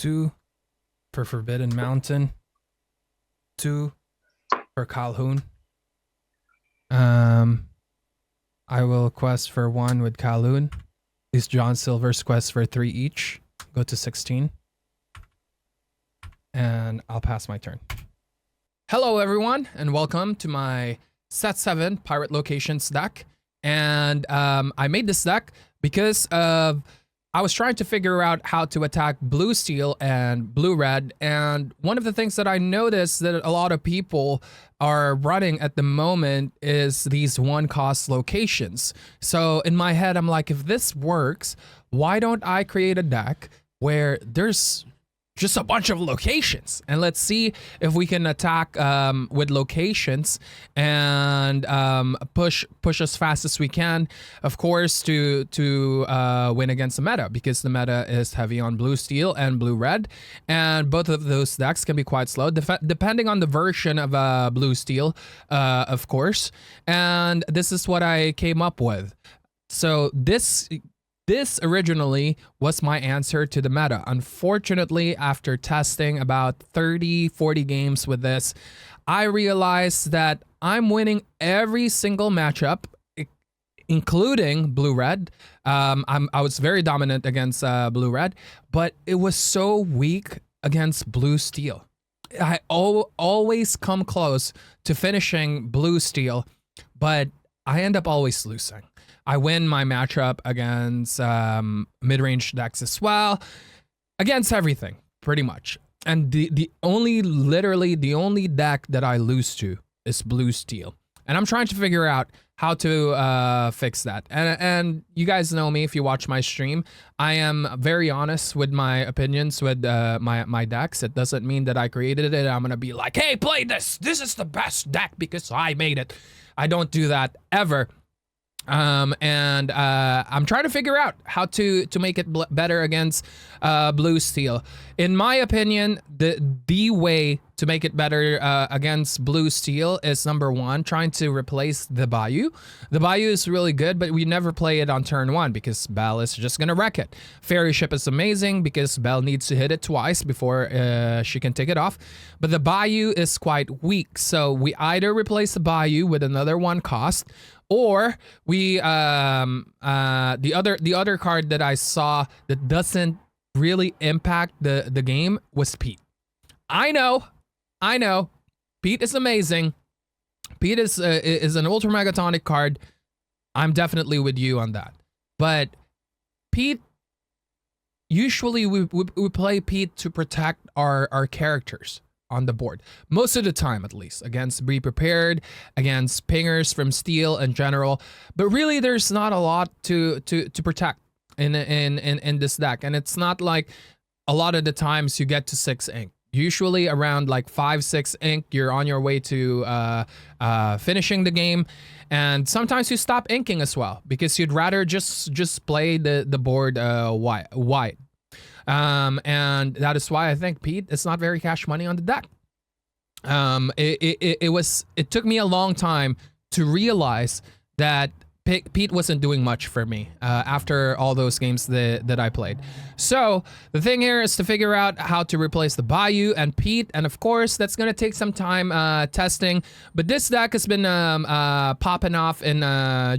2 for Forbidden Mountain, 2 for Calhoun. I will quest for 1 with Calhoun. These John Silver's quest for 3 each. Go to 16. And I'll pass my turn. Hello everyone, and welcome to my Set 7 Pirate Locations deck. And I made this deck because I was trying to figure out how to attack blue steel and blue red, and one of the things that I noticed that a lot of people are running at the moment is these 1-cost locations. So in my head, I'm like, if this works, why don't I create a deck where there's just a bunch of locations, and let's see if we can attack with locations and push as fast as we can, of course, to win against the meta, because the meta is heavy on blue steel and blue red, and both of those decks can be quite slow depending on the version of blue steel, of course. And this is what I came up with. So this originally was my answer to the meta. Unfortunately, after testing about 30-40 games with this, I realized that I'm winning every single matchup, including blue-red. I was very dominant against blue-red, but it was so weak against blue-steel. I always come close to finishing blue-steel, but I end up always losing. I win my matchup against mid-range decks as well, against everything, pretty much. And the only deck that I lose to is blue steel. And I'm trying to figure out how to fix that. And you guys know me if you watch my stream. I am very honest with my opinions with my decks. It doesn't mean that I created it. I'm going to be like, hey, play this. This is the best deck because I made it. I don't do that ever. I'm trying to figure out how to make it better against blue steel. In my opinion, the way to make it better against blue steel is, number 1, trying to replace the Bayou. The Bayou is really good, but we never play it on turn 1 because Belle is just gonna wreck it. Fairy Ship is amazing because Belle needs to hit it twice before she can take it off. But the Bayou is quite weak, so we either replace the Bayou with another 1 cost, or we the other card that I saw that doesn't really impact the game was Pete. I know, Pete is amazing. Pete is an ultra megatonic card. I'm definitely with you on that. But Pete, usually we play Pete to protect our characters on the board, most of the time, at least, against Be Prepared, against pingers from steel in general. But really, there's not a lot to protect in this deck, and it's not like a lot of the times you get to 6 ink. Usually around like 5-6 ink, you're on your way to finishing the game, and sometimes you stop inking as well because you'd rather just play the board wide. And that is why I think Pete is not very cash money on the deck. It took me a long time to realize that Pete wasn't doing much for me after all those games that I played. So the thing here is to figure out how to replace the Bayou and Pete, and of course that's gonna take some time testing. But this deck has been popping off in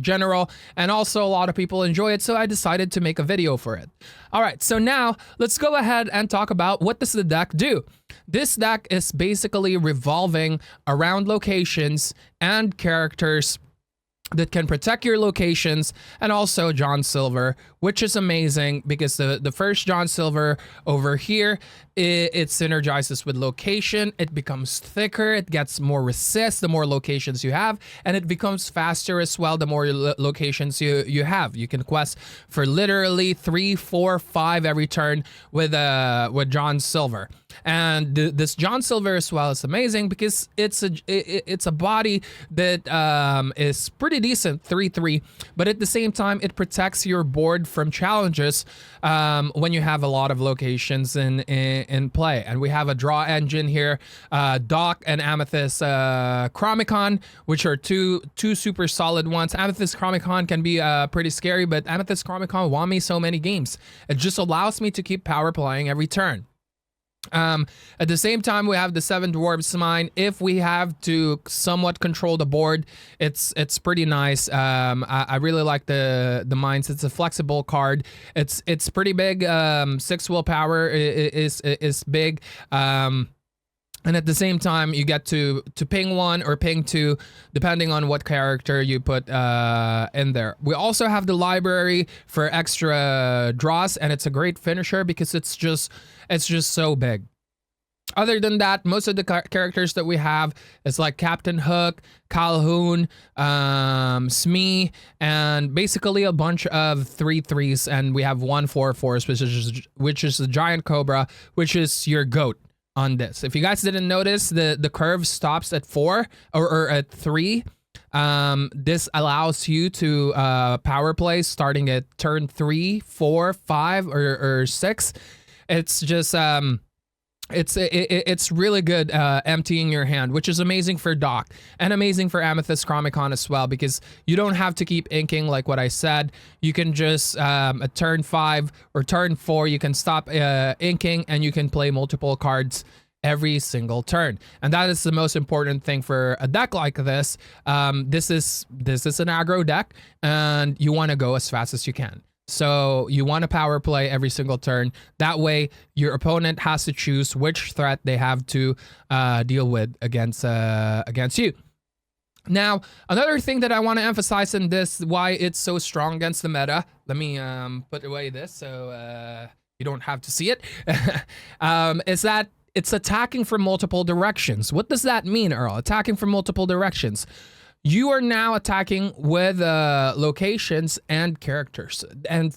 general, and also a lot of people enjoy it, so I decided to make a video for it. All right, so now let's go ahead and talk about what does the deck do. This deck is basically revolving around locations and characters that can protect your locations, and also John Silver, which is amazing because the first John Silver over here, it synergizes with location. It becomes thicker, it gets more resist the more locations you have, and it becomes faster as well the more locations you have. You can quest for literally 3, 4, 5 every turn with John Silver. And this John Silver as well is amazing because it's a body that is pretty decent, 3/3, but at the same time it protects your board from challenges when you have a lot of locations in play. And we have a draw engine here, Doc and Amethyst Chromicon, which are two super solid ones. Amethyst Chromicon can be pretty scary, but Amethyst Chromicon won me so many games. It just allows me to keep power playing every turn. At the same time, we have the Seven Dwarfs Mine. If we have to somewhat control the board, it's pretty nice. I really like the mines. It's a flexible card. It's pretty big. 6 willpower is big. And at the same time, you get to ping 1 or ping 2, depending on what character you put in there. We also have the library for extra draws, and it's a great finisher because it's just so big. Other than that, most of the characters that we have is like Captain Hook, Calhoun, Smee, and basically a bunch of 3/3s, and we have 1 4/4s, which is the Giant Cobra, which is your GOAT on this. If you guys didn't notice, the curve stops at 4 or at 3. This allows you to power play starting at turn 3, 4, 5, or 6. It's just it's really good emptying your hand, which is amazing for Doc and amazing for Amethyst Chromicon as well, because you don't have to keep inking like what I said. You can just at turn 5 or turn 4, you can stop inking and you can play multiple cards every single turn, and that is the most important thing for a deck like this. This is an aggro deck, and you want to go as fast as you can. So you want to power play every single turn. That way, your opponent has to choose which threat they have to deal with against you. Now, another thing that I want to emphasize in this, why it's so strong against the meta. Let me put away this so you don't have to see it. Is that it's attacking from multiple directions. What does that mean, Earl? Attacking from multiple directions. You are now attacking with locations and characters, and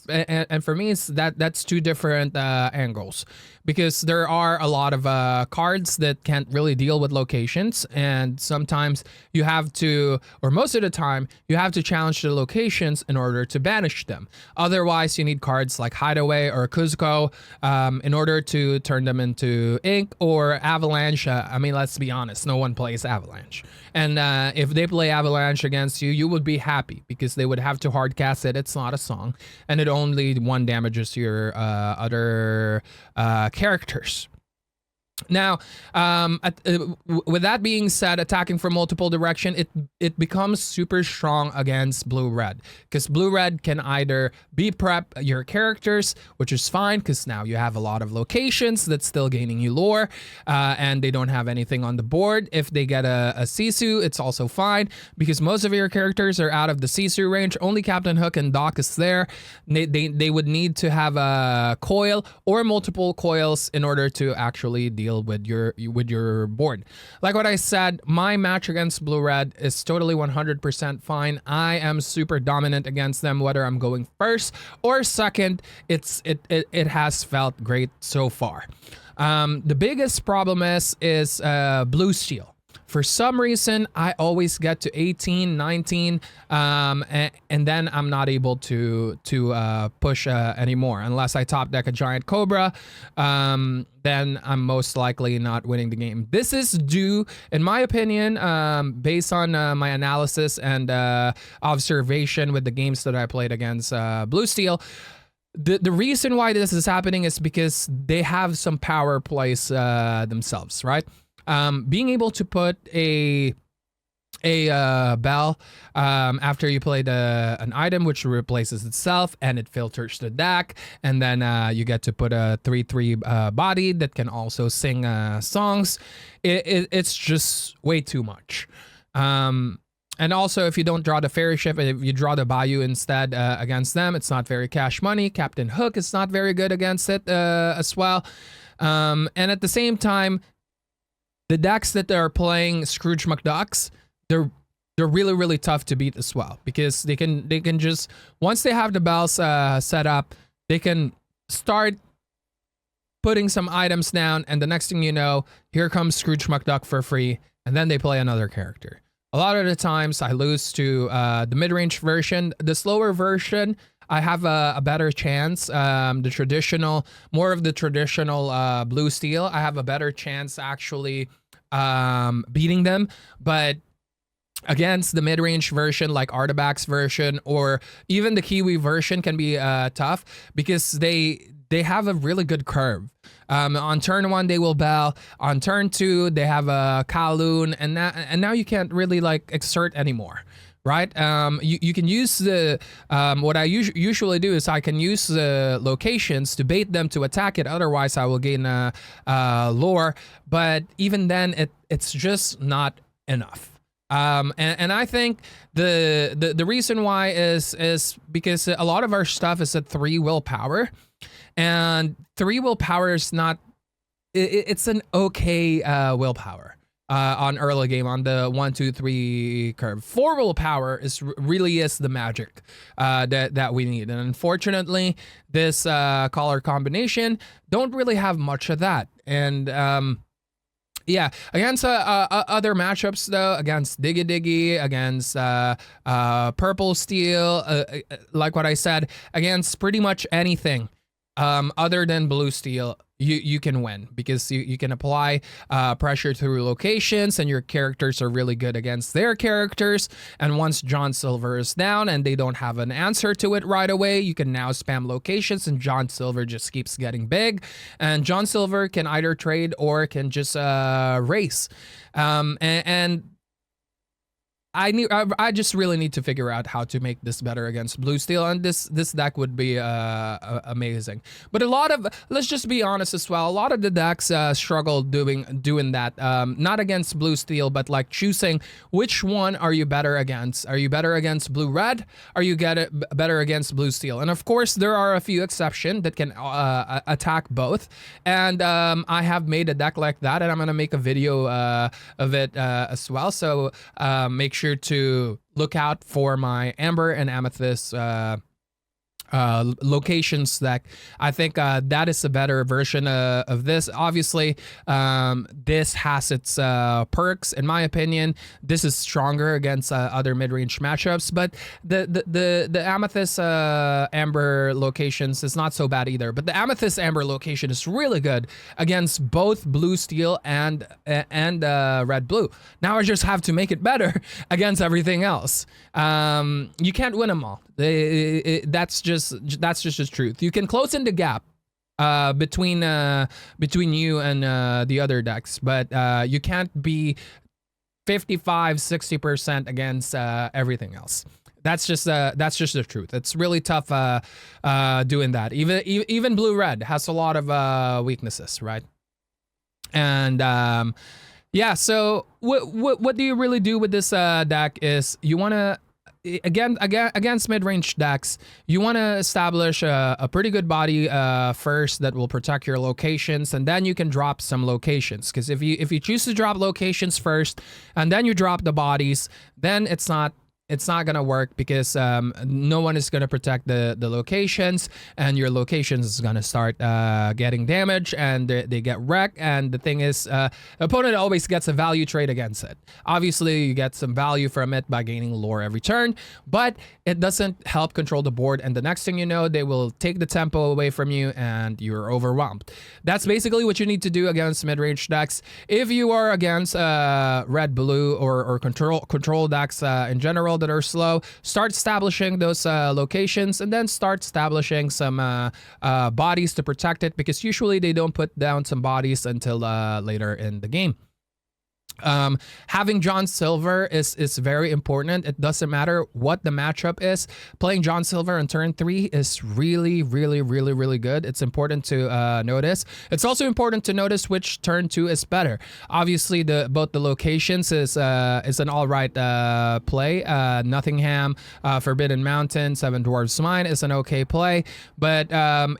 for me, that's 2 different angles, because there are a lot of cards that can't really deal with locations, and sometimes you have to, or most of the time, you have to challenge the locations in order to banish them. Otherwise, you need cards like Hideaway or Kuzco in order to turn them into ink or Avalanche. I mean, let's be honest, no one plays Avalanche, and if they play Avalanche against you, you would be happy because they would have to hard cast it. It's not a song, and it only 1 damages your other characters. Now, with that being said, attacking from multiple direction, it becomes super strong against blue-red, because blue-red can either B-prep your characters, which is fine because now you have a lot of locations that's still gaining you lore, and they don't have anything on the board. If they get a Sisu, it's also fine because most of your characters are out of the Sisu range. Only Captain Hook and Doc is there. They would need to have a coil or multiple coils in order to actually deal with your board. Like what I said, my match against blue-red is totally 100% fine. I am super dominant against them, whether I'm going first or second. It has felt great so far. The biggest problem is blue steel. For some reason, I always get to 18, 19, and then I'm not able to push anymore. Unless I top deck a Giant Cobra, then I'm most likely not winning the game. This is due, in my opinion, based on my analysis and observation with the games that I played against Blue Steel. The reason why this is happening is because they have some power plays themselves, right? Being able to put a bell after you played an item which replaces itself and it filters the deck, and then you get to put a 3/3 body that can also sing songs. It's just way too much. And also, if you don't draw the Fairy Ship, if you draw the Bayou instead against them, it's not very cash money. Captain Hook is not very good against it as well. And at the same time, the decks that are playing Scrooge McDucks, they're really, really tough to beat as well, because they can just, once they have the bells set up, they can start putting some items down, and the next thing you know, here comes Scrooge McDuck for free, and then they play another character. A lot of the times I lose to the mid-range version. The slower version, I have a better chance. The traditional, more of the traditional blue steel, I have a better chance actually beating them. But against the mid-range version, like Artabax's version, or even the Kiwi version, can be tough because they have a really good curve. On turn 1 they will Bell. On turn 2 they have a Kowloon, and now you can't really like exert anymore. Right? You can use the, what I usually do is I can use the locations to bait them to attack it. Otherwise, I will gain lore. But even then, it's just not enough. And I think the reason why is because a lot of our stuff is at 3 willpower, and 3 willpower is not. It's an okay willpower. On early game on the 1, 2, 3 curve. 4 willpower really is the magic that we need, and unfortunately this color combination don't really have much of that. And yeah, against other matchups though, against Diggy Diggy, against Purple Steel, like what I said, against pretty much anything other than Blue Steel, you can win, because you can apply pressure through locations, and your characters are really good against their characters. And once John Silver is down and they don't have an answer to it right away, you can now spam locations, and John Silver just keeps getting big. And John Silver can either trade or can just race. And I just really need to figure out how to make this better against Blue Steel, and this deck would be amazing. But let's just be honest as well, a lot of the decks struggle doing that. Not against Blue Steel, but like choosing which one are you better against. Are you better against Blue Red? Are you better against Blue Steel? And of course, there are a few exceptions that can attack both. And I have made a deck like that, and I'm gonna make a video of it as well. So make sure to look out for my Amber and Amethyst locations deck. I think that is a better version of this. Obviously, this has its perks. In my opinion, this is stronger against other mid-range matchups, but the Amethyst Amber locations is not so bad either. But the Amethyst Amber location is really good against both Blue Steel and Red Blue. Now I just have to make it better against everything else. You can't win them all. That's just the truth. You can close in the gap between you and the other decks, but you can't be 55-60% against everything else. That's just the truth. It's really tough doing that. Even Blue Red has a lot of weaknesses, right? And yeah, so what do you really do with this deck is you want to, again against mid-range decks, you want to establish a pretty good body first that will protect your locations, and then you can drop some locations. Because if you choose to drop locations first and then you drop the bodies, then it's not gonna work, because no one is gonna protect the locations, and your locations is gonna start getting damaged, and they get wrecked. And the thing is, opponent always gets a value trade against it. Obviously, you get some value from it by gaining lore every turn, but it doesn't help control the board. And the next thing you know, they will take the tempo away from you, and you're overwhelmed. That's basically what you need to do against mid-range decks. If you are against red, blue, or control decks in general that are slow, start establishing those locations, and then start establishing some bodies to protect it, because usually they don't put down some bodies until later in the game. Having John Silver is very important. It doesn't matter what the matchup is. Playing John Silver on turn 3 is really good. It's important to notice. It's also important to notice which turn 2 is better. Obviously, both the locations is an all right play. Nottingham, Forbidden Mountain, Seven Dwarfs Mine is an okay play. But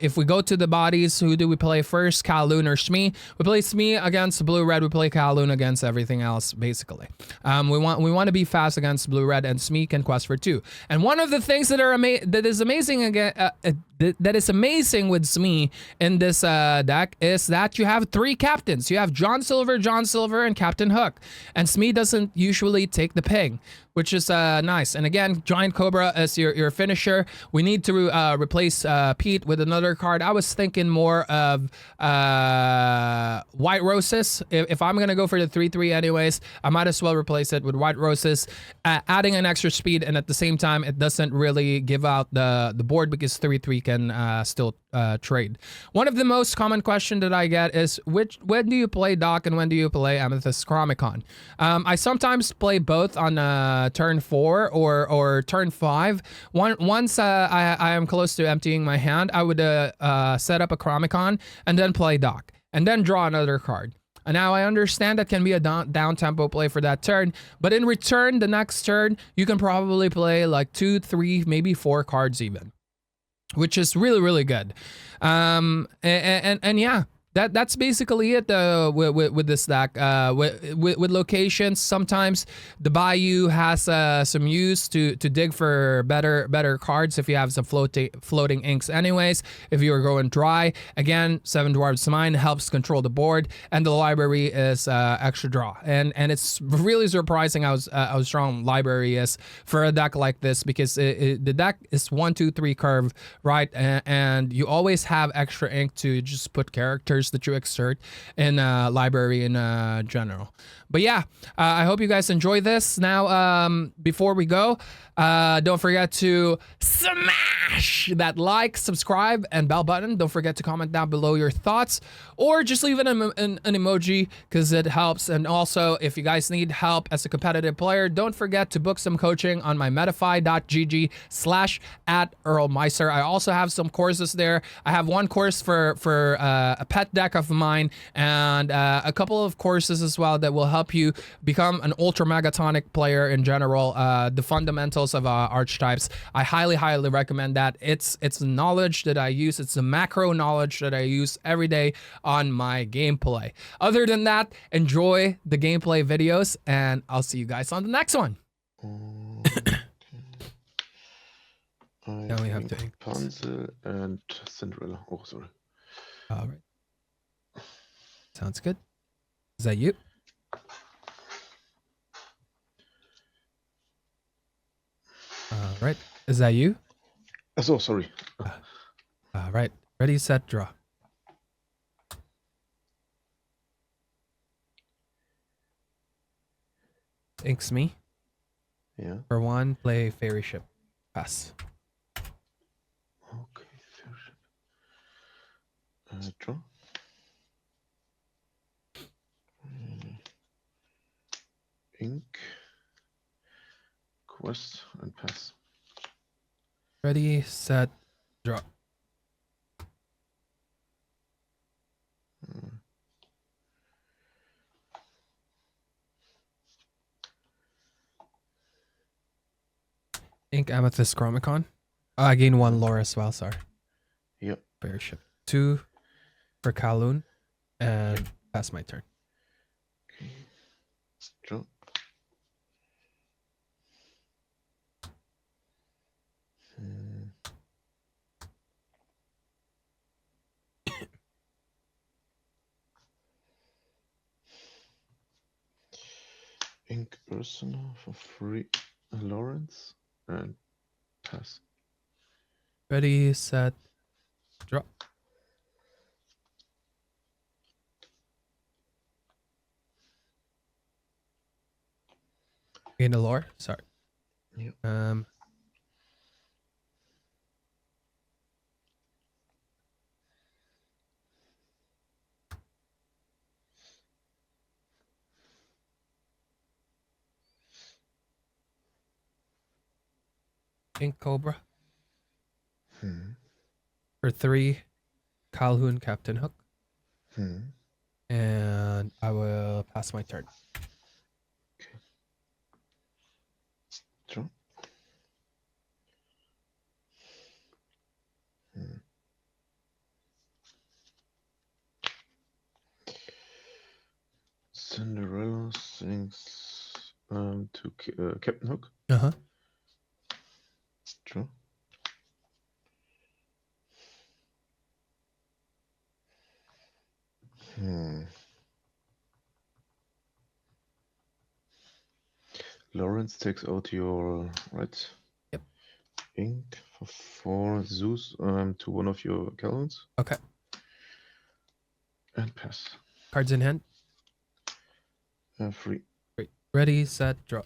if we go to the bodies, who do we play first? Kowloon or Smee? We play Smee against Blue Red. We play Kowloon against everything else, basically. We want to be fast against Blue Red, and Smee can quest for 2. And one of the things that is amazing again, that is amazing with Smee in this deck is that you have 3 captains. You have John Silver, and Captain Hook, and Smee doesn't usually take the ping, which is nice. And again, Giant Cobra as your finisher. We need to replace Pete with another card. I was thinking more of White Roses. If I'm gonna go for the 3/3 anyways, I might as well replace it with White Roses, adding an extra speed, and at the same time, it doesn't really give out the board, because 3/3 can still trade. One of the most common question that I get is when do you play Doc and when do you play Amethyst Chromicon? I sometimes play both on turn 4 or turn 5. Once I am close to emptying my hand, I would set up a Chromicon and then play Doc and then draw another card. And now I understand that can be a down tempo play for that turn, but in return, the next turn, you can probably play like 2, 3, maybe 4 cards even, which is really, really good. And yeah, that's basically it with this deck. With locations, sometimes the Bayou has some use to dig for better cards if you have some floating inks. Anyways, if you are going dry, again, 7 Dwarves Mine helps control the board, and the library is extra draw. And it's really surprising how strong library is for a deck like this, because the deck is 1, 2, 3 curve, right? And you always have extra ink to just put characters that you exert in library in general. But yeah, I hope you guys enjoy this. Now, before we go, don't forget to smash that like, subscribe, and bell button. Don't forget to comment down below your thoughts, or just leave an emoji, because it helps. And also, if you guys need help as a competitive player, don't forget to book some coaching on my metafy.gg/@Earlmeister. I also have some courses there. I have one course for a pet deck of mine, and a couple of courses as well that will help you become an ultra megatonic player in general. The fundamentals of archetypes. I highly recommend that. It's knowledge that I use. It's the macro knowledge that I use every day on my gameplay. Other than that, enjoy the gameplay videos, and I'll see you guys on the next one. Now we have to Rapunzel and Cinderella. Oh, sorry. All right. Sounds good. Is that you? All right. Is that you? Oh, sorry. All right. Ready, set, draw. Inks me. Yeah. For 1, play Fairy Ship. Pass. Okay, fair ship. Draw. Ink. Quest and pass. Ready, set, draw. Ink Amethyst Chromicon. I gain 1 lore as well, sorry. Yep. Fairy Ship. 2 for Kowloon, and pass my turn. Okay. Draw. Ink Ursula for free. Lawrence and pass. Ready, set, draw. Gain a lore, sorry. Yep. Ink Cobra. Hmm. For 3, Calhoun Captain Hook. Hmm. And I will pass my turn. Okay. Draw. Hmm. Cinderella sings to Captain Hook. Uh-huh. Draw. Lawrence takes out your right. Yep. Ink for 4 Zeus to one of your Calhoun's. Okay. And pass. Cards in hand. Free. Great. Ready, set, draw.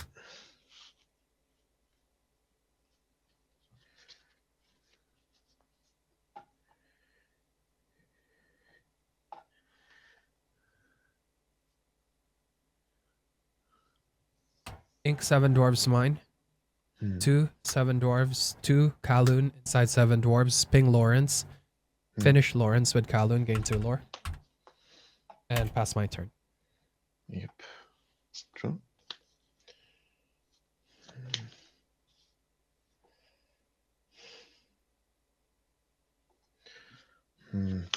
Ink 7 dwarves mine. 2 7 dwarves. 2 Kaloon inside 7 dwarves. Ping Lawrence. Finish Lawrence with Kaloon. Gain 2 lore. And pass my turn. Yep. Draw.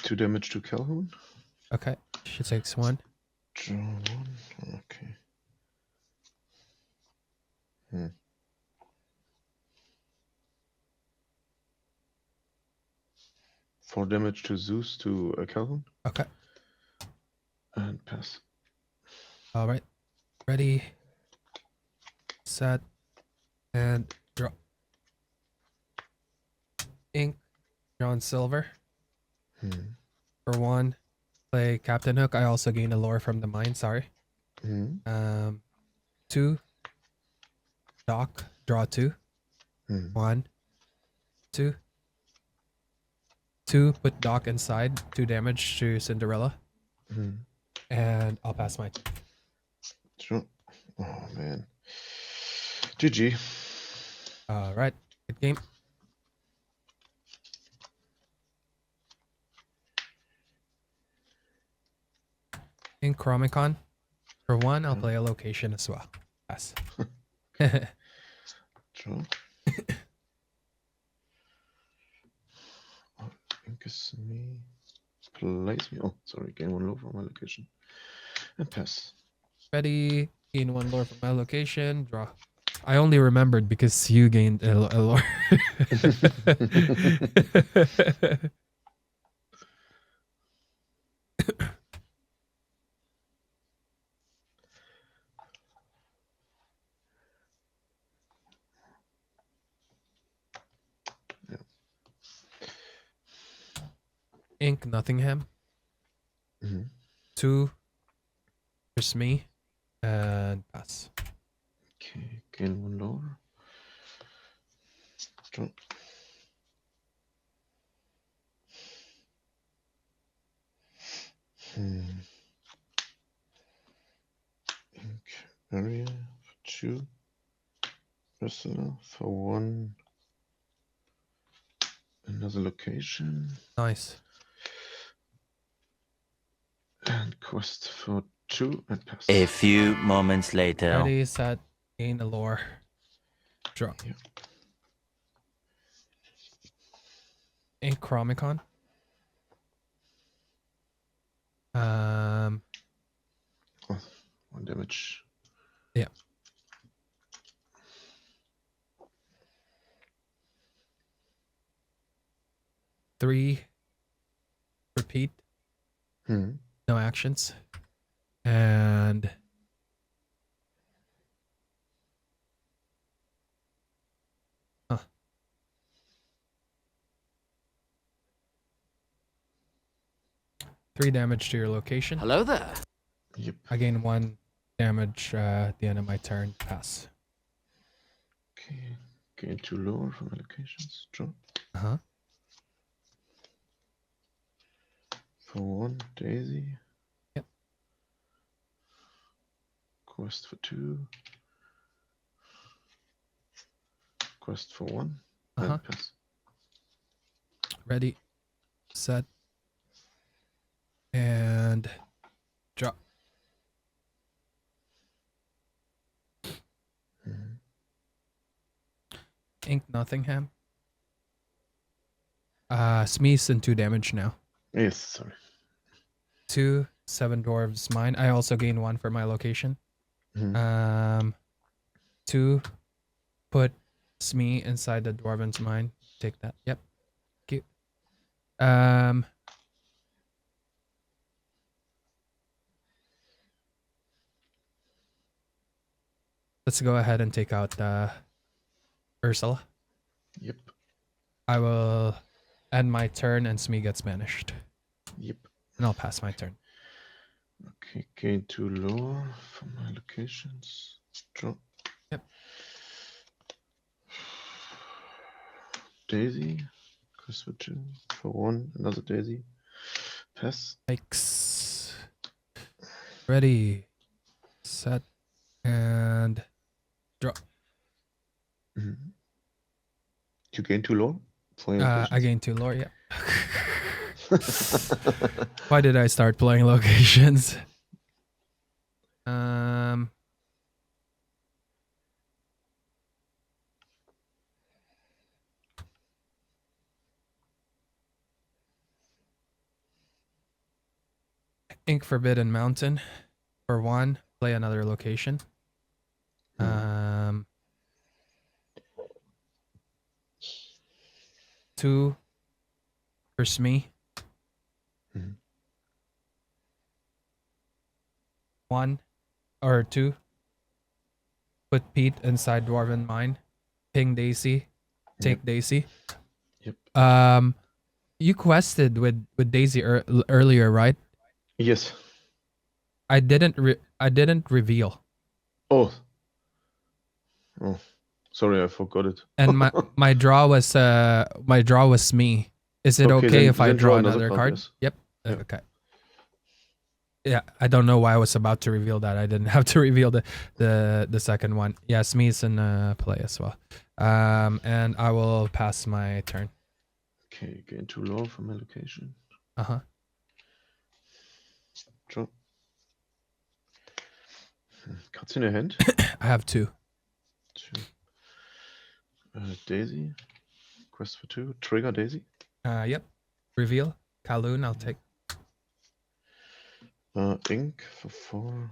Two damage to Calhoun. Okay. She takes 1. Draw 1. Okay. 4 damage to Zeus to Calhoun. Okay. And pass. Alright. Ready. Set. And draw. Ink. John Silver. For 1. Play Captain Hook. I also gain a lore from the mine. Sorry. 2. Dock. Draw 2. 1. 2. 2. Put Dock inside. 2 damage to Cinderella. And I'll pass my turn. Sure. Oh man. GG. Alright. Good game. In Chromicon. For 1, I'll play a location as well. Pass. Draw. Incus me. Place me. Oh, sorry. Gain 1 low from my location. And pass. Ready. Gain 1 lore from my location. Draw. I only remembered because you gained a lore. Ink Nottingham. 2. Just me. And pass. Okay, gain 1 lower. Draw. Ink area for 2. Wrestler for 1. Another location. Nice. And quest for 2 and pass. A few moments later. Ready, set, gain a lore. Draw. Yeah. Ink Chromicon. 1 damage. Yeah. 3. Repeat. No actions. And huh. 3 damage to your location. Hello there. Yep. I gain 1 damage at the end of my turn. Pass. Okay. Gain 2 lower from my locations. Draw. Uh-huh. For 1, Daisy. Yep. Quest for 2. Quest for 1. Uh-huh. And pass. Ready, set, and drop. Ink Nottingham. Smeeze and 2 damage now. Yes, sorry. 2 7 dwarves mine. I also gain 1 for my location. 2 put Smee inside the dwarven's mine. Take that. Yep. Cute. Let's go ahead and take out Ursula. Yep. I will end my turn and Smee gets banished. Yep. And I'll pass my turn. Okay, gain 2 lower from my locations. Draw. Yep. Daisy. Quest for 2. For 1, another Daisy. Pass. Yikes. Ready, set, and Draw. Mhm. You gain 2 lore for your I locations. gain 2 lore, yeah. Why did I start playing locations? Ink Forbidden Mountain. For 1, play another location. Mhm. 2 for Smee. Mhm. 1 or 2. Put Pete inside Dwarven Mine. Ping Daisy. Take Yep. Daisy. Yep. You quested with Daisy earlier, right? Yes. I didn't reveal. Oh. Oh. Sorry, I forgot it. And my draw was me. Is it Okay, okay if I then draw draw another another card, card? yes. Yep. Yeah. Okay. Yeah, I don't know why I was about to reveal that. I didn't have to reveal the second one. Yeah, Smee's in play as well. And I will pass my turn. Okay, gain 2 lore from my location. Uh-huh. Draw. Cards in your hand. I have 2. 2. Daisy. Quest for 2. Trigger Daisy. Yep. Reveal. Kaloon, I'll take. Ink for 4.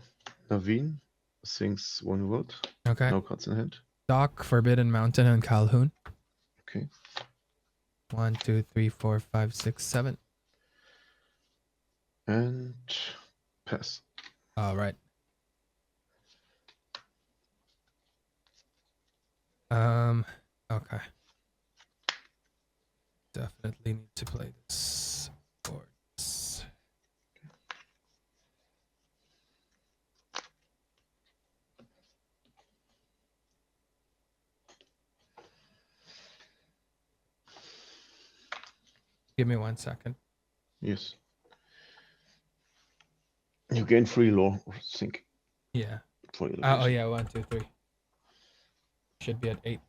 Naveen. Sings 1 word. Okay. No cards in hand. Doc, Forbidden Mountain, and Calhoun. Okay. 1, 2, 3, 4, 5, 6, 7. And pass. All right. Okay. Definitely need to play this boards. Give me 1 second. Yes. You gain 3 lore or sync Yeah. for your Oh location. yeah, 1, 2, 3. Should be at 8.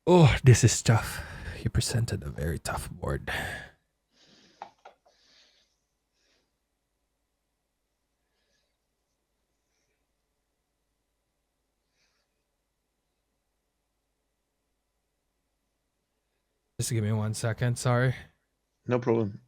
Oh, this is tough. You presented a very tough board. Just give me 1 second. Sorry. No problem.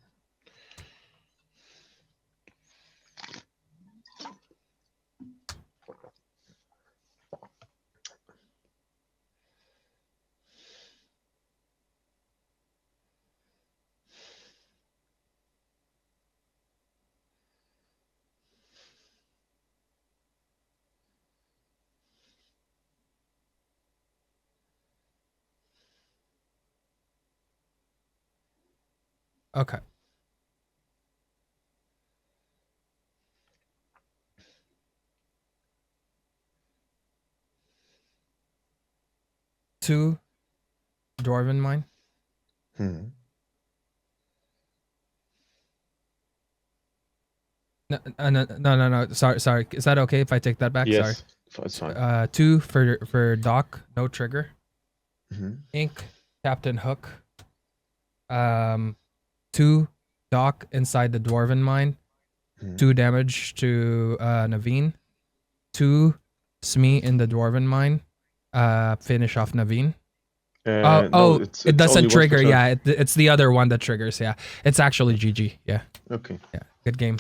Okay. Two Dwarven Mine. Hmm. No. Sorry. Is that okay if I take that back? Sorry. Yes, it's fine. 2 for Doc. No trigger. Hmm. Ink. Captain Hook. 2 Doc inside the Dwarven Mine. 2 damage to Naveen. 2 Smee in the Dwarven Mine. Finish off Naveen. No, it's it only doesn't once per trigger. turn. Yeah, it's the other one that triggers. Yeah, it's actually GG. Yeah, Okay. yeah, good game.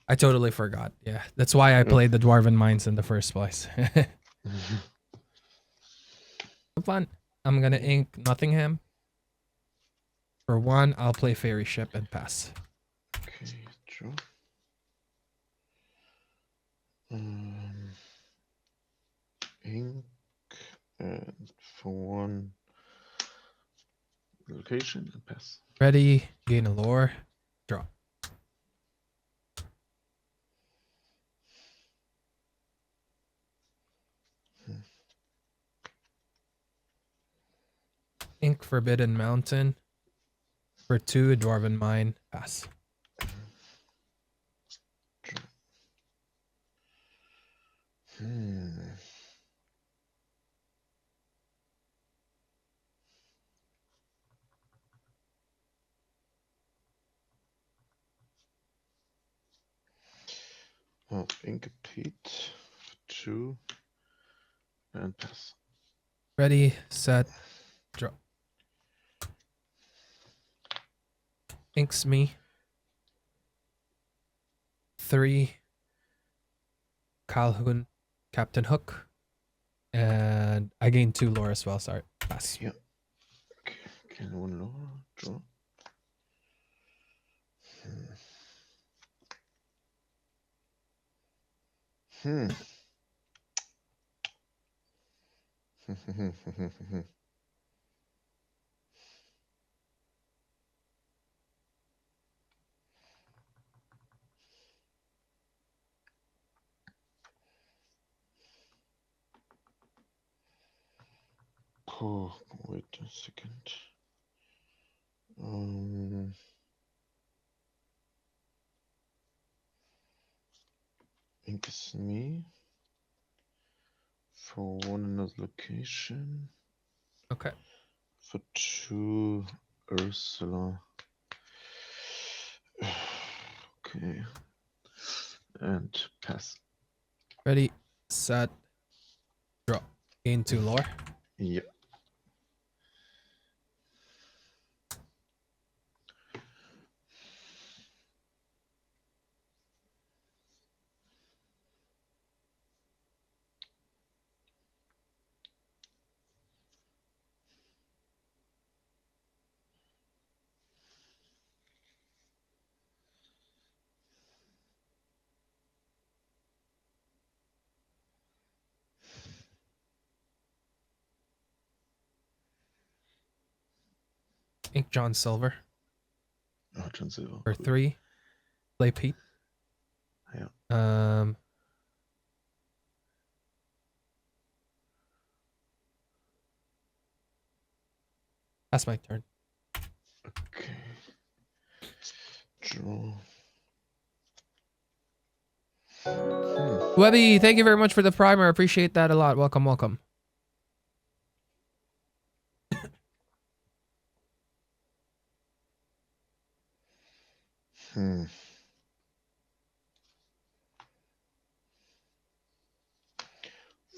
I totally forgot. Yeah, that's why I Yeah. played the Dwarven Mines in the first place. Fun. I'm gonna ink Nottingham. For 1, I'll play Fairy Ship and pass. Okay, draw. Ink and for 1 location and pass. Ready, gain a lore, draw. Ink Forbidden Mountain. For 2, a dwarven mine. Pass. Hmm. Oh, incomplete. 2 and pass. Ready, set, draw. Inks me. 3. Calhoun, Captain Hook. And I gain 2 lore as well. Sorry. Pass. Yeah. Okay. Gain 1 lower. Draw. Hmm. Oh, wait a second. Ink is me. For 1 another location. Okay. For 2 Ursula. Okay. And pass. Ready, set, draw. Gain 2 lore. Yeah. Ink John Silver. Archazia. For Cool. 3. Play Pete. Yeah. That's my turn. Okay. Draw. Webby, thank you very much for the primer. Appreciate that a lot. Welcome, welcome.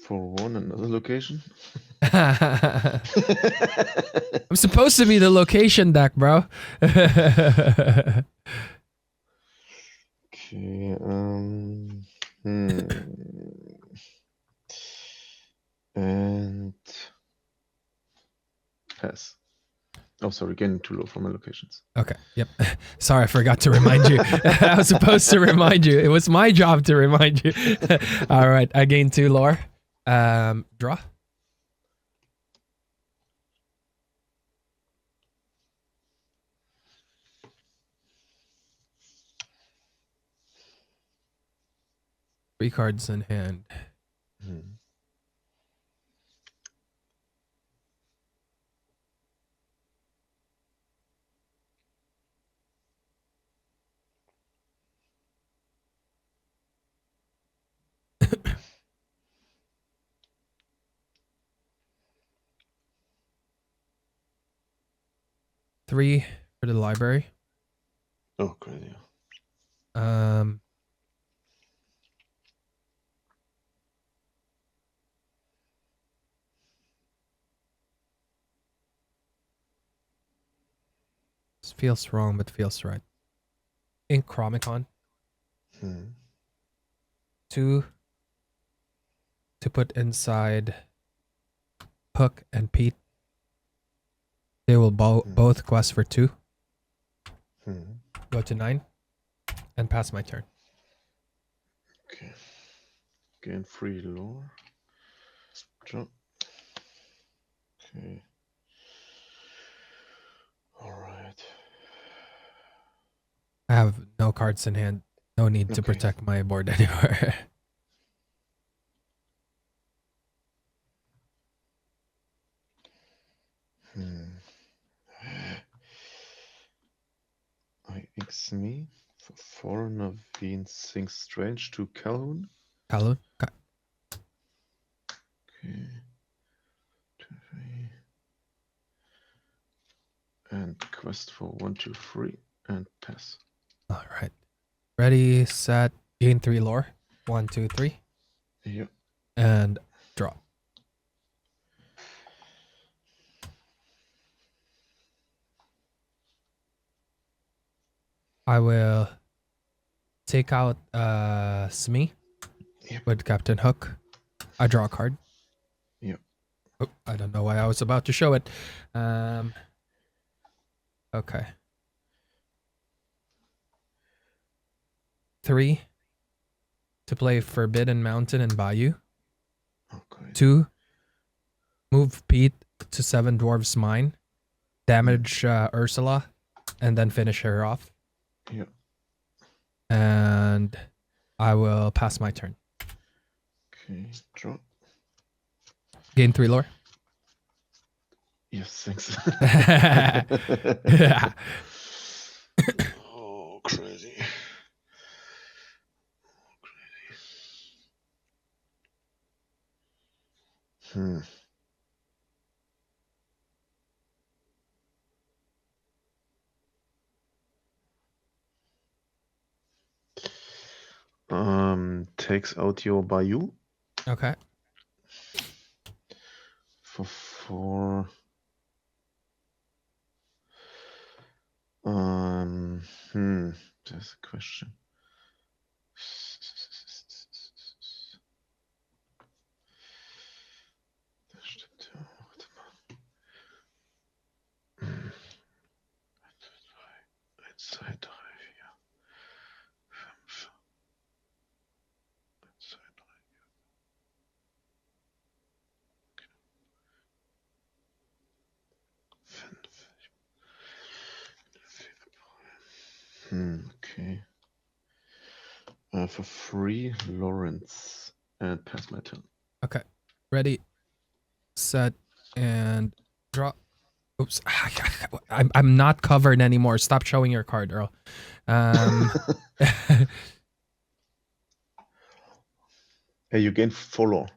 For 1 another location. I'm supposed to be the location deck, bro. Okay. And pass. Oh, sorry, getting too low for my locations. Okay. Yep. Sorry, I forgot to remind you. I was supposed to remind you. It was my job to remind you. All right. I gained 2 lore. Draw. Three cards in hand. Hmm. Three for the library. Oh, crazy. This feels wrong, but feels right. In Chromicon. 2 to put inside Hook and Pete. They will both quest for 2. Go to 9 and pass my turn. Okay. Gain 3 lore. Draw. Okay. Alright. I have no cards in hand. No need to protect my board anymore. Smee. For 4, Naveen Sings Strange to Calhoun. Calhoun. Okay. Okay. 2, 3. And quest for 1, 2, 3. And pass. All right. Ready, set, gain 3 lore. 1, 2, 3. Yeah. And draw. I will take out Smee Yep. with Captain Hook. I draw a card. Yep. Oh, I don't know why I was about to show it. Okay. 3 to play Forbidden Mountain and Bayou. Okay. 2, move Pete to 7 Dwarves Mine. Damage Ursula. And then finish her off. Yeah. And I will pass my turn. Okay. Draw. Gain 3 lore. Yes, thanks. Yeah. Oh, crazy. Hmm. Takes out your Bayou Okay. for 4. There's a question. Das stimmt ja. Warte mal. 1, 2, 3, 4, 5. 1, 2, 3, 5. Okay. For 3, Lawrence. And pass my turn. Okay. Ready, set, and draw. Oops. I'm not covered anymore. Stop showing your card, Earl. Hey, you gain 4 lore.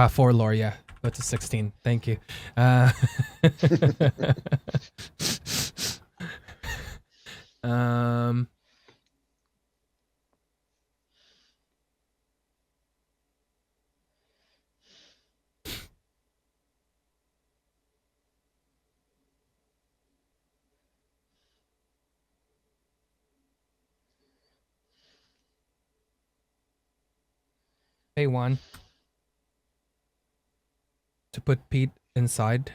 4 lore, yeah. Go to 16. Thank you. Pay 1 to put Pete inside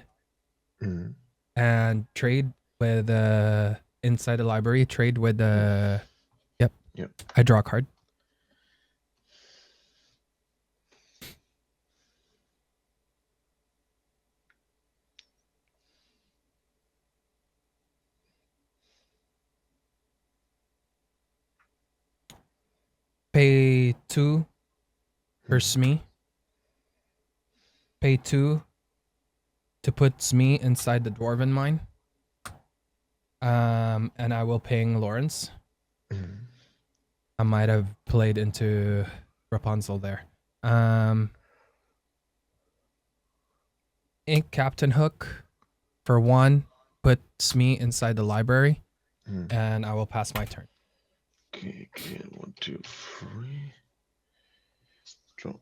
and trade with inside the library. Trade with Yep. I draw a card. Pay 2 for Smee. Pay 2 to put Smee inside the Dwarven Mine. And I will ping Lawrence. I might have played into Rapunzel there. Ink Captain Hook for 1. Put Smee inside the library. And I will pass my turn. Okay, 1, 2, 3. Draw.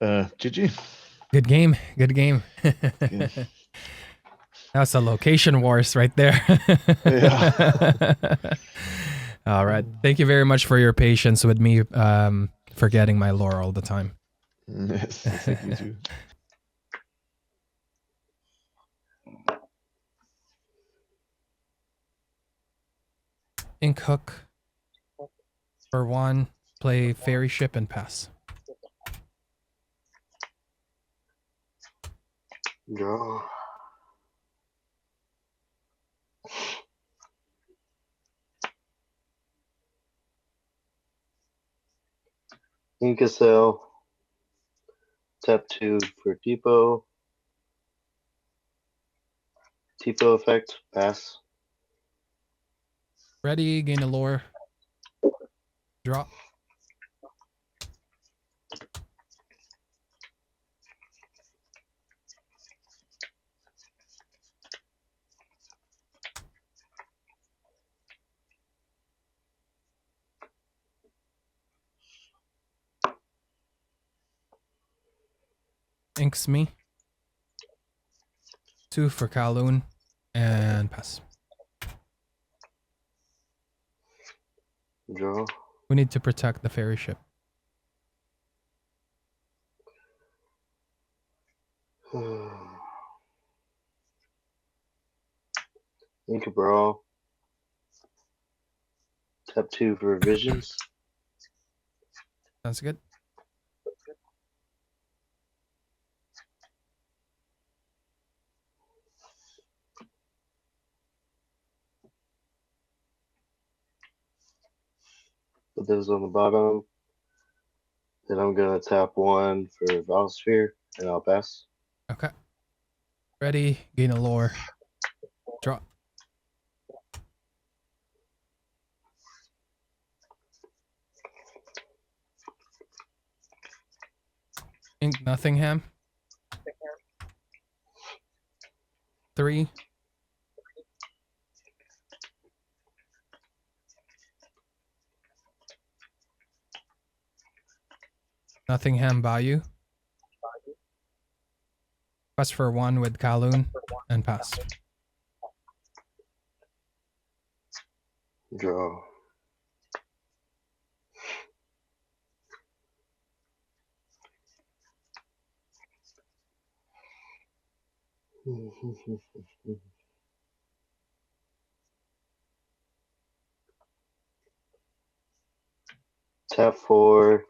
Yeah. GG. Good game. Good game. Yeah. That's a location wars right there. Yeah. All right. Thank you very much for your patience with me forgetting my lore all the time. Yes, thank you too. Ink Hook for 1. Play Fairy Ship and pass. Draw. Incasell. Tap 2 for Depot. Depot effect. Pass. Ready, gain a lore. Draw. Inks me. 2 for Kowloon. And pass. Draw. We need to protect the ferry ship. Inca Brawl. Tap 2 for Visions. Sounds good. Put those on the bottom. Then I'm gonna tap 1 for Valsphere, and I'll pass. Okay. Ready, gain a lore. Draw. Ink Nottingham. 3. Nottingham Bayou. Quest for 1 with Kowloon and pass. Draw. Tap 4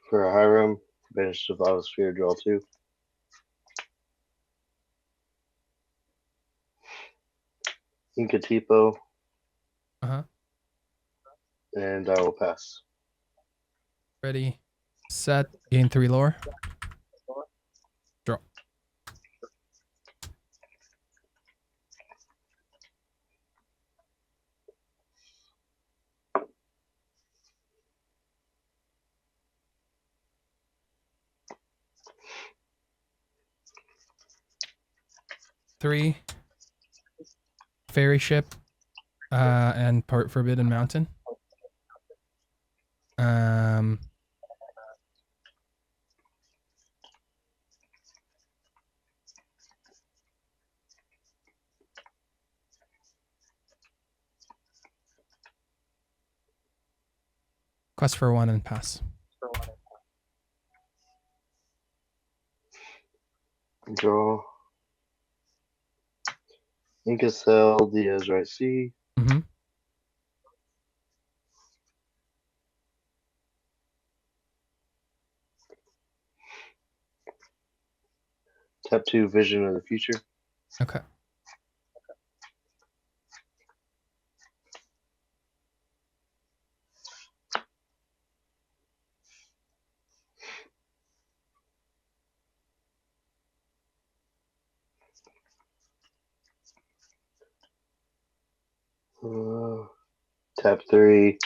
for a Hiram. Banish the Biosphere, draw 2. Inca Tipo, Uh-huh. and I will pass. Ready, set, gain 3 lore. Draw. Three. Ferry ship. And part Forbidden Mountain. Quest for 1 and pass. Draw. Inca Cell, Diaz Right C. Mm-hmm. Tap 2 Vision of the Future. Okay. Tap 3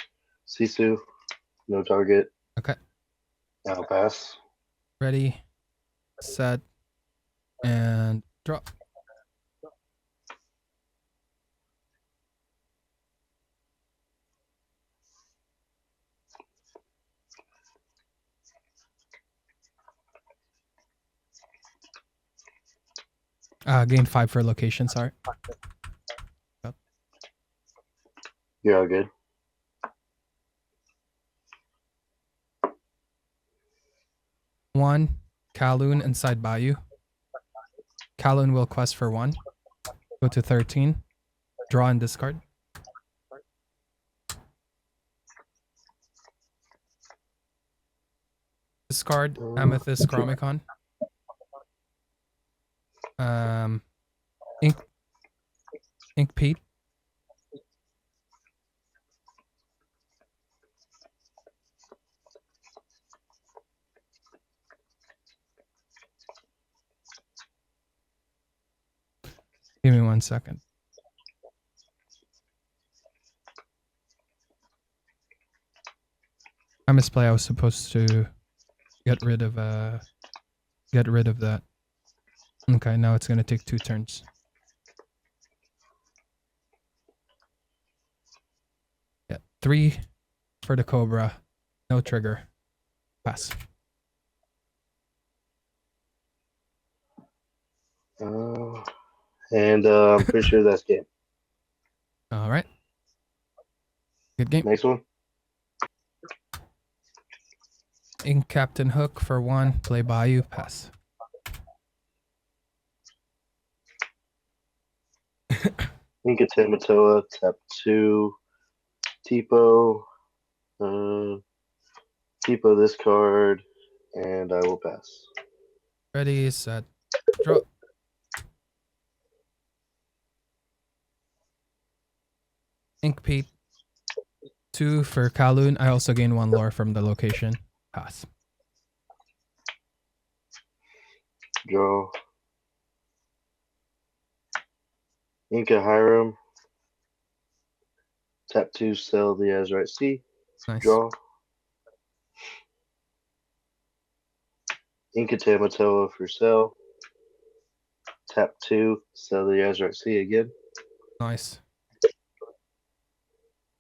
Sisu. No target. Okay. I'll pass. Ready, set, and draw. Gain 5 for location, sorry. You're all good. One, Kowloon inside Bayou. Kowloon will quest for 1. Go to 13. Draw and discard. Discard Amethyst Chromicon. Ink Pete. Give me 1 second. I misplay. I was supposed to get rid of that. Okay, now it's gonna take 2 turns. Yeah, 3 for the Cobra. No trigger. Pass. And I'm pretty sure that's game. All right. Good game. Next one. Ink Captain Hook for 1. Play Bayou. Pass. Inca Tamatoa, tap 2. Tipo. Tipo this card, and I will pass. Ready, set, draw. Ink Pete. 2 for Kowloon. I also gain 1 lore from the location. Pass. Draw. Inca Hiram. Tap 2, sell the Azurite Sea. Nice. Draw. Inca Tamatoa for sell. Tap 2, sell the Azurite Sea again. Nice.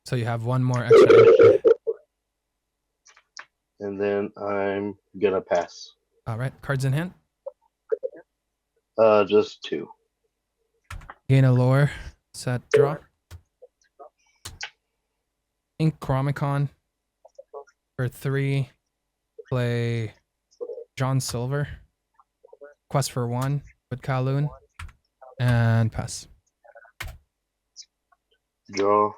So you have 1 more extra. And then I'm gonna pass. All right. Cards in hand. Just 2. Gain a lore. Set, draw. Ink Chromicon for 3. Play John Silver. Quest for 1 with Kowloon. And pass. Draw.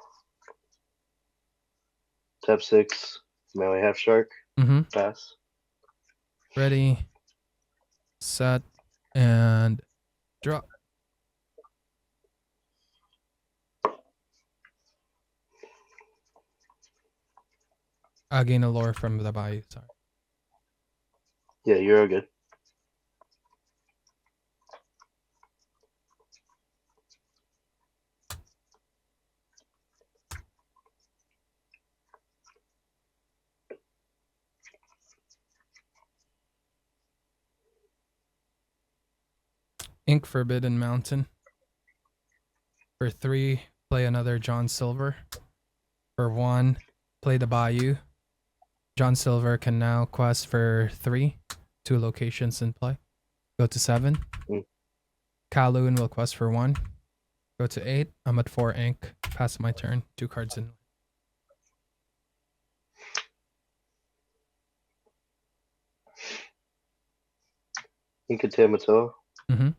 Tap 6, melee half shark. Mm-hmm. Pass. Ready, set, and draw. I gain a lore from the Bayou. Sorry. Yeah, you're all good. Ink Forbidden Mountain. For 3, play another John Silver. For 1, play the Bayou. John Silver can now quest for 3. 2 locations in play. Go to 7. Kowloon will quest for 1. Go to 8. I'm at 4 ink. Pass my turn. 2 cards in. Inca Tamatoa. Mm-hmm.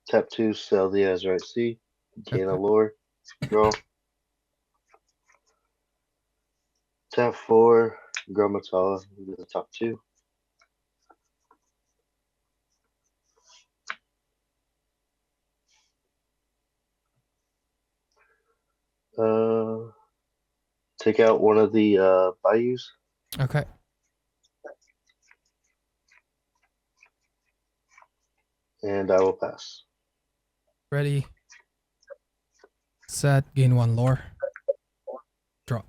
Tap 2, sell the Azurite Sea. Gain a Okay. lore. Draw. Tap 4, Gramatala into the top 2. Take out one of the bayous. Okay. And I will pass. Ready, set, gain 1 lore. Draw.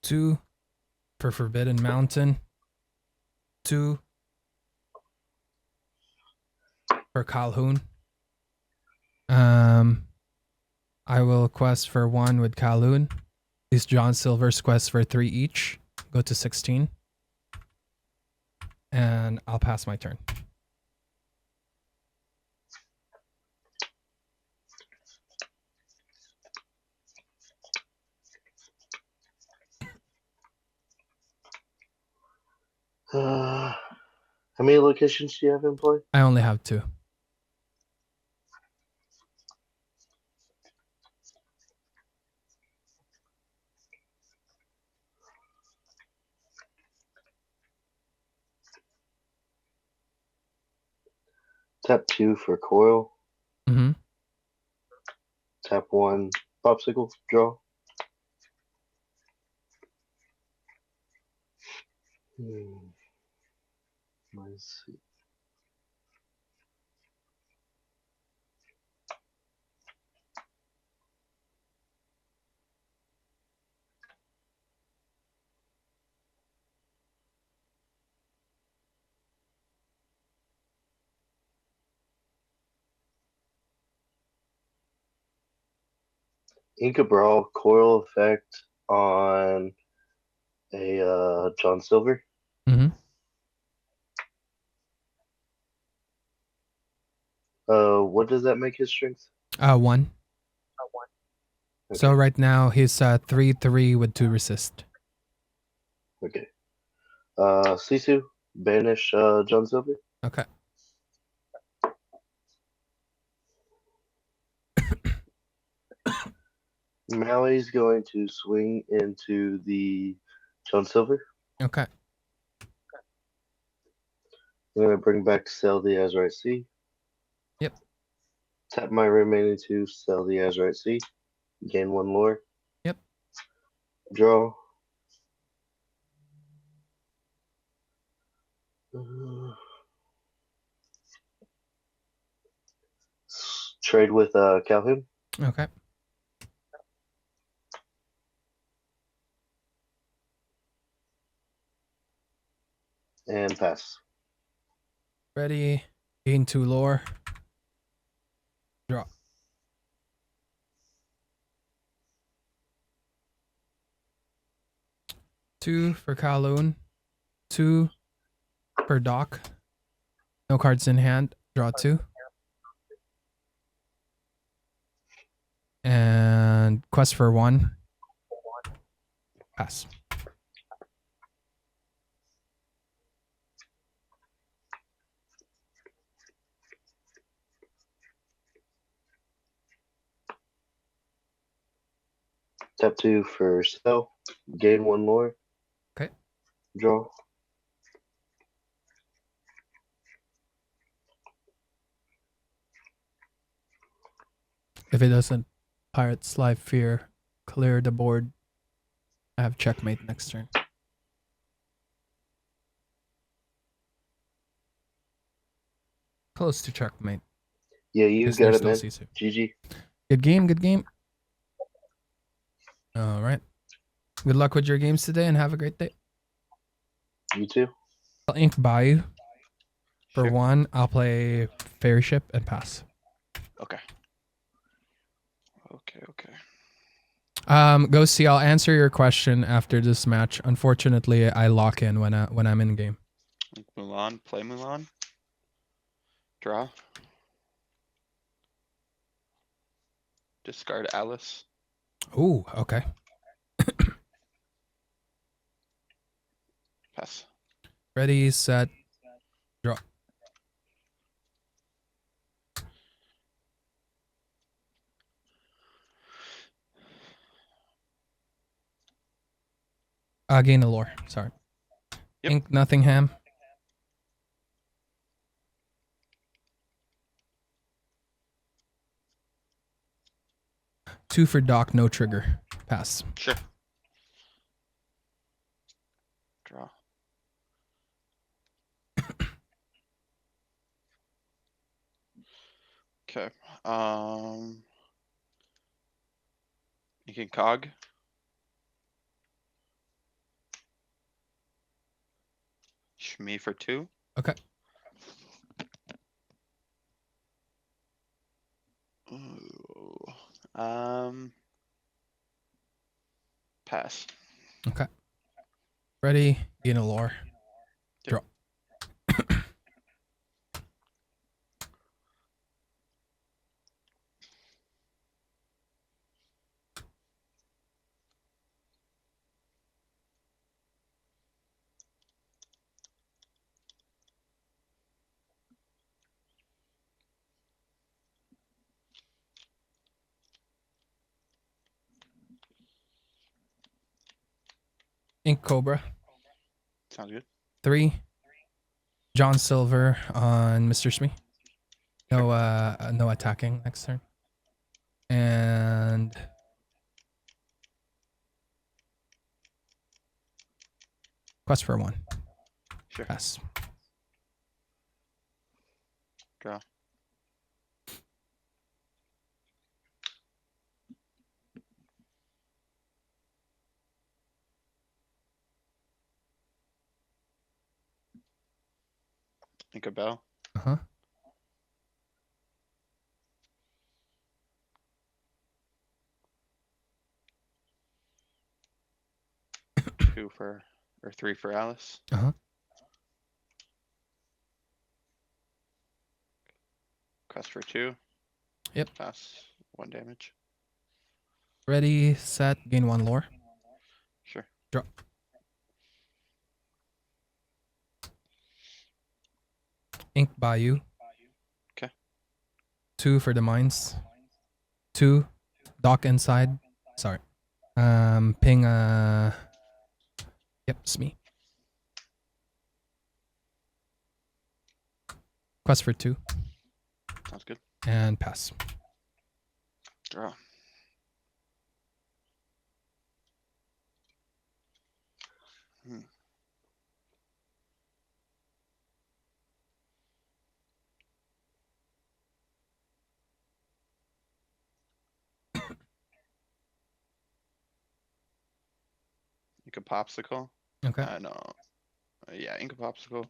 Two for Forbidden Mountain. 2 for Calhoun. I will quest for 1 with Calhoun. These John Silver's quest for 3 each. Go to 16. And I'll pass my turn. How many locations do you have in play? I only have 2. Tap 2 for coil. Mm-hmm. Tap 1 popsicle. Draw. Let's see. Inca Brawl coil effect on a John Silver. Mm-hmm. What does that make his strength? 1. Okay. So right now he's 3/3 with 2 resist. Okay. Sisu, banish John Silver. Okay. Mally's going to swing into the John Silver. Okay. I'm going to bring back Sell the Azurite Sea. Yep. Tap my remaining 2, Sell the Azurite Sea. Gain 1 lore. Yep. Draw. Trade with Calhoun. Okay. And pass. Ready. Gain 2 lore. Draw. Two for Kowloon. 2 for Doc. No cards in hand. Draw 2. And quest for 1. Pass. Tap 2 for Sell. Gain 1 lore. Okay. Draw. If it doesn't, Pirate's Life Fear. Clear the board. I have checkmate next turn. Close to checkmate. Yeah, you Because got there's it, man. still Sisu. GG. Good game, good game. All right. Good luck with your games today and have a great day. You too. I'll ink Bayou. For Sure. 1, I'll play Fairy Ship and pass. Okay. Okay. Ghosty, I'll answer your question after this match. Unfortunately, I lock in when I'm in game. Mulan, play Mulan. Draw. Discard Alice. Ooh, okay. Pass. Ready, set, draw. Gain a lore. Sorry. Yep. Ink Nottingham. Two for Doc, no trigger. Pass. Sure. Draw. Okay. You can cog. Shmi for 2. Okay. Ooh. Pass. Okay. Ready, gain a lore. Draw. Ink Cobra. Sounds good. 3. John Silver on Mr. Smee. No attacking next turn. And quest for 1. Sure. Pass. Draw. Think a bell. Uh-huh. Two for, or 3 for Alice. Uh-huh. Quest for 2. Yep. Pass. 1 damage. Ready, set, gain 1 lore. Sure. Draw. Ink Bayou. Okay. 2 for the mines. 2. Dock inside. Sorry. Ping yep, it's me. Quest for 2. Sounds good. And pass. Draw. Hmm. Ink a popsicle. Okay. No. Yeah, ink a popsicle.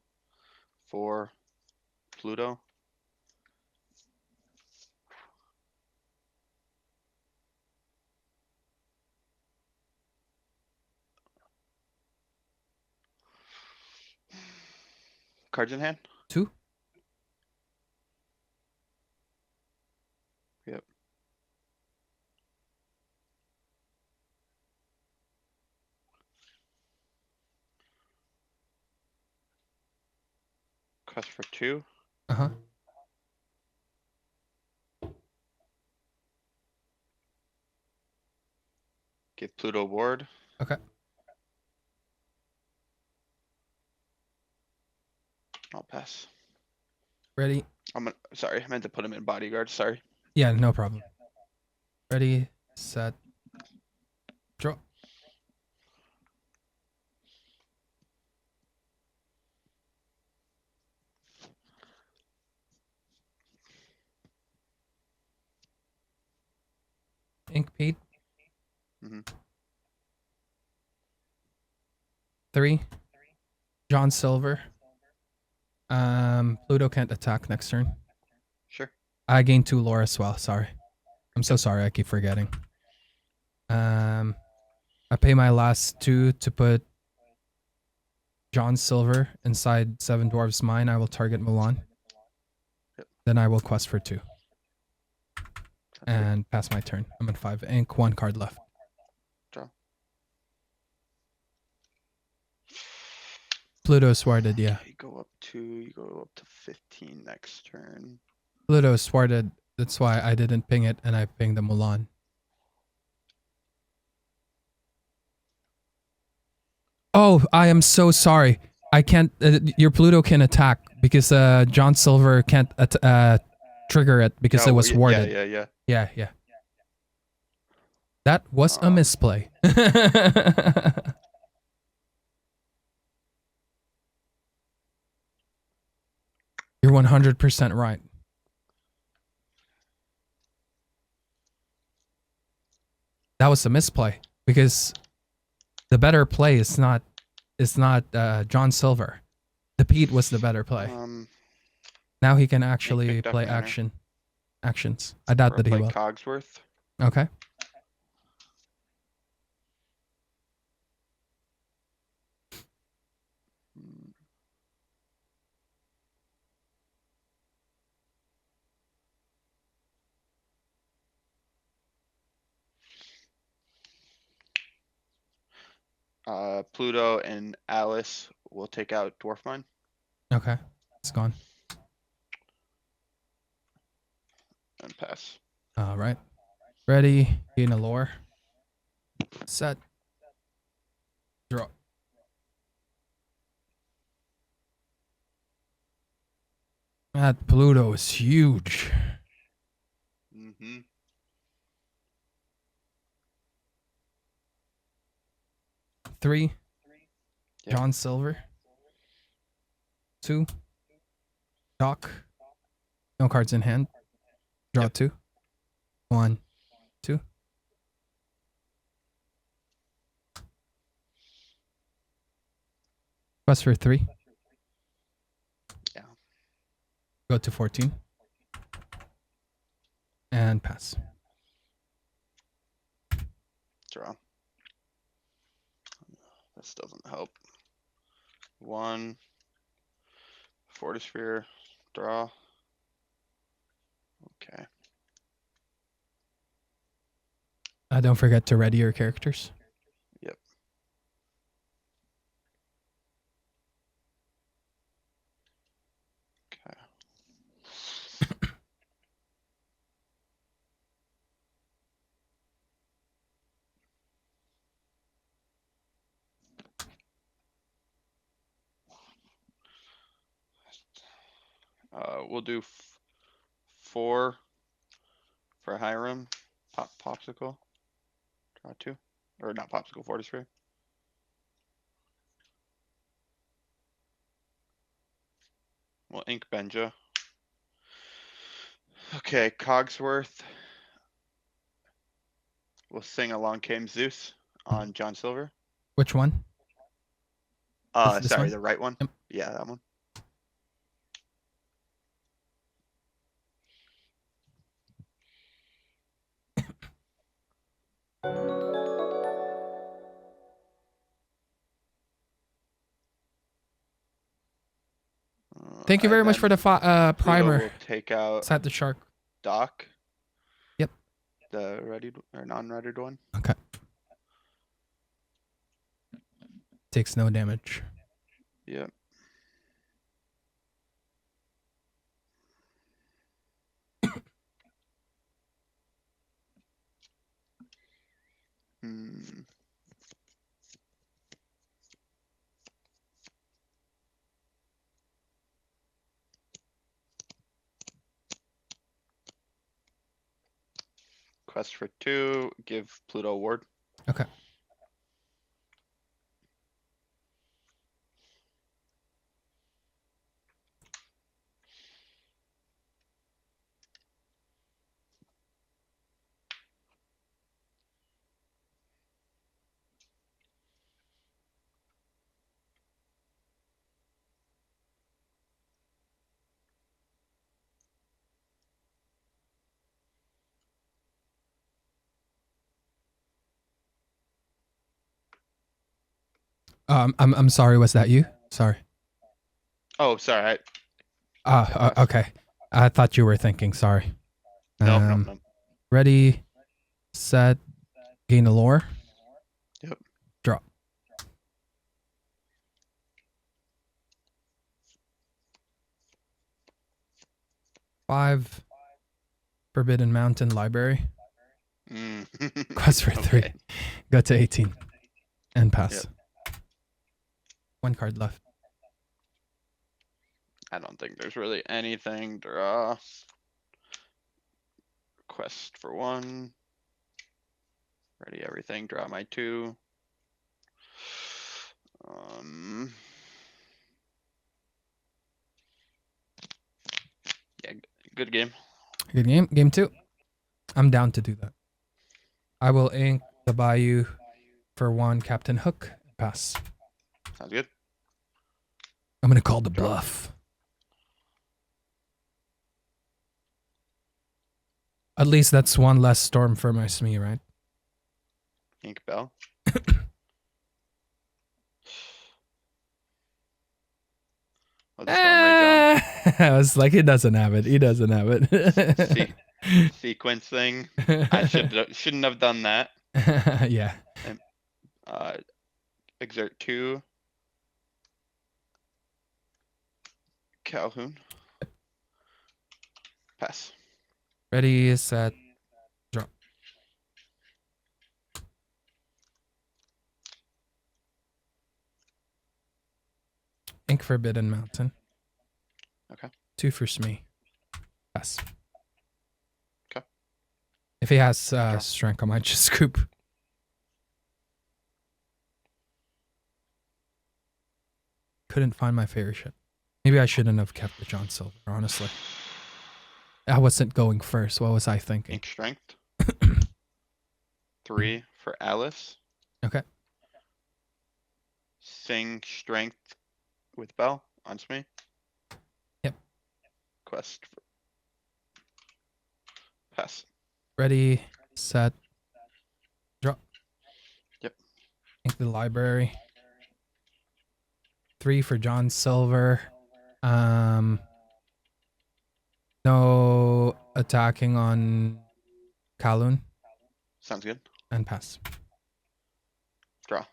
4 Pluto. Cards in hand. 2. Yep. Quest for 2. Uh-huh. Give Pluto ward. Okay. I'll pass. Ready. Sorry, I meant to put him in bodyguard. Sorry. Yeah, no problem. Ready, set, draw. Ink Pete. Mhm. 3. John Silver. Pluto can't attack next turn. Sure. I gained 2 lore as well. Sorry. I'm so sorry. I keep forgetting. I pay my last 2 to put John Silver inside 7 Dwarves mine. I will target Mulan. Yep. Then I will quest for 2 Sounds good. and pass my turn. I'm at 5 ink. 1 card left. Draw. Pluto swarded. Yeah. You go up 2. You go up to 15 next turn. Pluto swarded. That's why I didn't ping it and I pinged the Mulan. Oh, I am so sorry. I can't. Your Pluto can attack because John Silver can't trigger it because it Oh, was yeah, warded. Yeah. Yeah. That was a misplay. You're 100% right. That was a misplay because the better play is not John Silver. The Pete was the better play. Now he can actually picked up play Manor. actions. I doubt Or that he play will. Cogsworth. Okay. Pluto and Alice will take out Dwarf Mine. Okay. It's gone. And pass. All right. Ready. Gain a lore. Set. Draw. That Pluto is huge. Mm-hmm. Three. Yep. John Silver. 2. Doc. No cards in hand. Draw Yep. 2. 1, 2. Quest for 3. Yeah. Go to 14. And pass. Draw. This doesn't help. 1. Fortisphere. Draw. Okay. Don't forget to ready your characters. Yep. Okay. We'll do 4 for Hiram. Popsicle. Draw 2. Or not Popsicle, Fortisphere. We'll ink Benja. Okay, Cogsworth. We'll sing Along Came Zeus on John Silver. Which one? This Sorry, one? the right one. Yep. Yeah, that one. Thank you very much for the Pluto primer. will take out Sat the shark. Doc. Yep. The readied or non-readied one. Okay. Takes no damage. Yep. Hmm. Quest for 2. Give Pluto a ward. Okay. I'm sorry. Was that you? Sorry. Oh, sorry. Okay. I thought you were thinking. Sorry. No. Ready, set, gain a lore. Yep. Draw. Five. Forbidden Mountain Library. Mm. Quest for 3. Okay. Go to 18. And pass. Yep. 1 card left. I don't think there's really anything. Draw. Quest for 1. Ready everything. Draw my 2. Yeah, good game. Good game. Game 2. I'm down to do that. I will ink the Bayou for 1 Captain Hook. Pass. Sounds good. I'm going to call the Draw. bluff. At least that's 1 less storm for my SME, right? Ink Bell. Oh, the Storm Rage I was like, he doesn't have it. He doesn't have on. it. Sequence thing. I shouldn't have done that. Yeah. Exert 2. Calhoun. Pass. Ready, set, drop. Ink Forbidden Mountain. Okay. 2 for Smee. Pass. Okay. If he has strength, I might just scoop. Couldn't find my favorite ship. Maybe I shouldn't have kept the John Silver, honestly. I wasn't going first. What was I thinking? Ink strength. 3 for Alice. Okay. Sing strength with Bell on Smee. Yep. Quest. Pass. Ready, set, drop. Yep. Ink the library. 3 for John Silver. No attacking on Kowloon. Sounds good. And pass. Draw.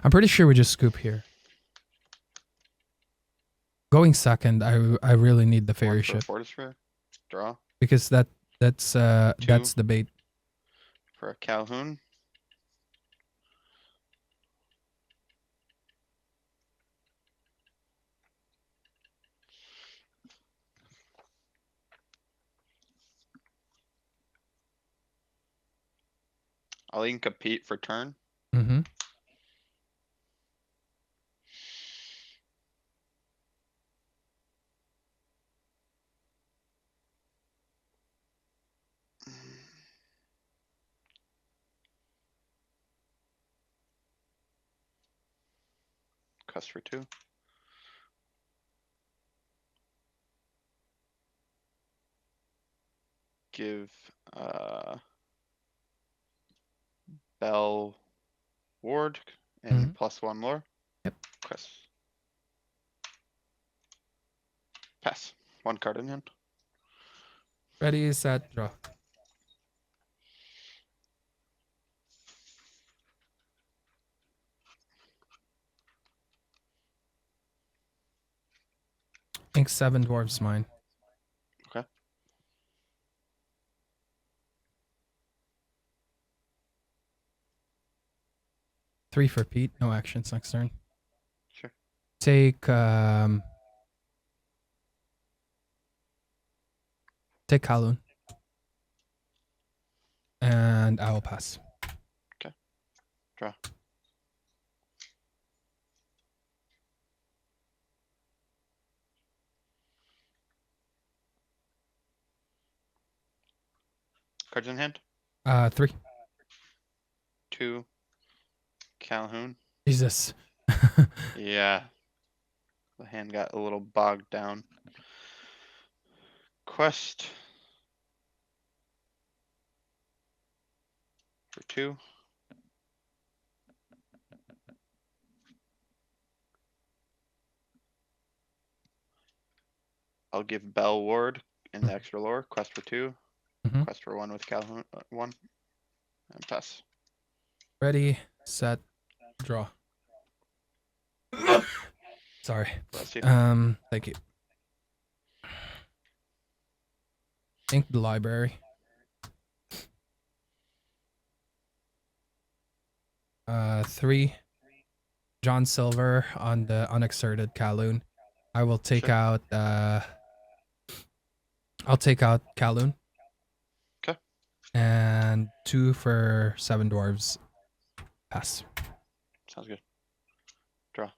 I'm pretty sure we just scoop here. Going second, I really need the fairy 1 for ship Fortisphere. Draw. because that's the bait. For a Calhoun. I'll ink a Pete for turn. Mm-hmm. Quest for 2. Give Bell Ward and Mhm. +1 lore. Yep. Quest. Pass. 1 card in hand. Ready, set, draw. Ink 7 dwarves mine. Okay. Three for Pete. No actions next turn. Sure. Take Kowloon. And I will pass. Draw. Cards in hand. 3. 2. Calhoun. Jesus. Yeah. The hand got a little bogged down. Quest. For 2. I'll give Bell Ward and the extra lore. Quest for 2. Mhm. Quest for 1 with Calhoun 1. And pass. Ready, set, draw. Sorry. Bless you. Thank you. Ink the library. 3. John Silver on the unexerted Kowloon. I will take Sure. out I'll take out Kowloon. Okay. And 2 for 7 dwarves. Pass. Sounds good. Draw.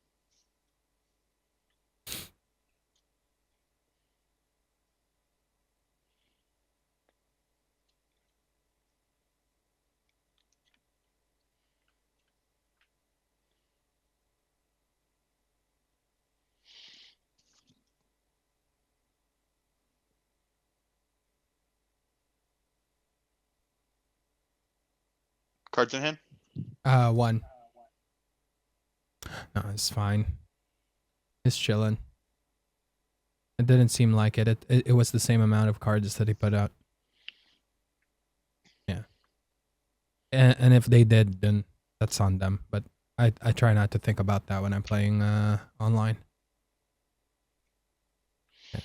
Cards in hand. 1. No, it's fine. It's chilling. It didn't seem like it. It was the same amount of cards that he put out. Yeah. And if they did, then that's on them. But I try not to think about that when I'm playing online. Yeah.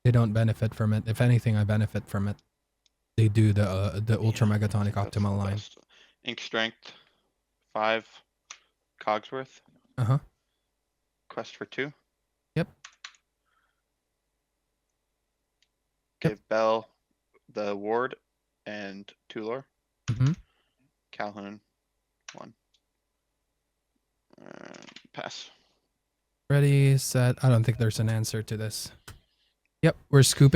They don't benefit from it. If anything, I benefit from it. They do the Ultra Megatonic That's Optimal the line. best. Ink strength 5. Cogsworth. Uh-huh. Quest for 2. Yep. Give Bell the ward and 2 lore. Mm-hmm. Calhoun 1. Pass. Ready, set. I don't think there's an answer to this. Yep, we're scooping.